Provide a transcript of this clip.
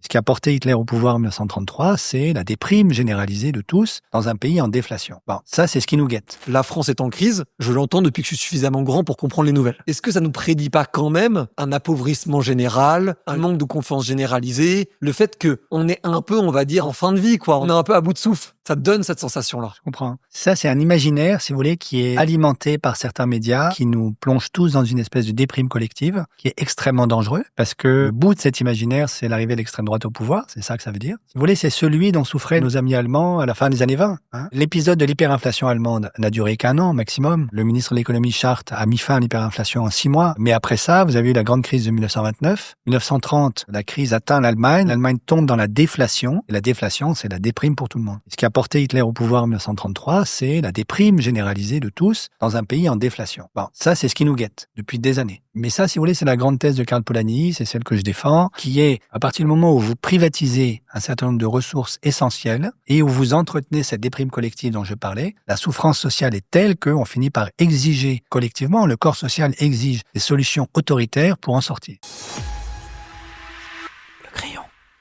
Ce qui a porté Hitler au pouvoir en 1933, c'est la déprime généralisée de tous dans un pays en déflation. Bon, ça, c'est ce qui nous guette. La France est en crise, je l'entends depuis que je suis suffisamment grand pour comprendre les nouvelles. Est-ce que ça nous prédit pas quand même un appauvrissement général, un manque de confiance généralisée, le fait que on est un peu, on va dire, en fin de vie, quoi. On est un peu à bout de souffle. Ça donne cette sensation-là. Je comprends. Ça, c'est un imaginaire, si vous voulez, qui est alimenté par certains médias, qui nous plonge tous dans une espèce de déprime collective, qui est extrêmement dangereux, parce que le bout de cet imaginaire, c'est l'arrivée de l'extrême droite au pouvoir, c'est ça que ça veut dire. Si vous voulez, c'est celui dont souffraient nos amis allemands à la fin des années 20. L'épisode de l'hyperinflation allemande n'a duré qu'un an maximum. Le ministre de l'économie Schacht a mis fin à l'hyperinflation en 6 mois. Mais après ça, vous avez eu la grande crise de 1929. 1930, la crise atteint l'Allemagne. L'Allemagne tombe dans la déflation. Et la déflation, c'est la déprime pour tout le monde. Ce qui a porté Hitler au pouvoir en 1933, c'est la déprime généralisée de tous dans un pays en déflation. Bon, ça, c'est ce qui nous guette depuis des années. Mais ça, si vous voulez, c'est la grande thèse de Karl Polanyi, c'est celle que je défends, qui est, à partir du moment où vous privatisez un certain nombre de ressources essentielles et où vous entretenez cette déprime collective dont je parlais, la souffrance sociale est telle qu'on finit par exiger collectivement, le corps social exige des solutions autoritaires pour en sortir.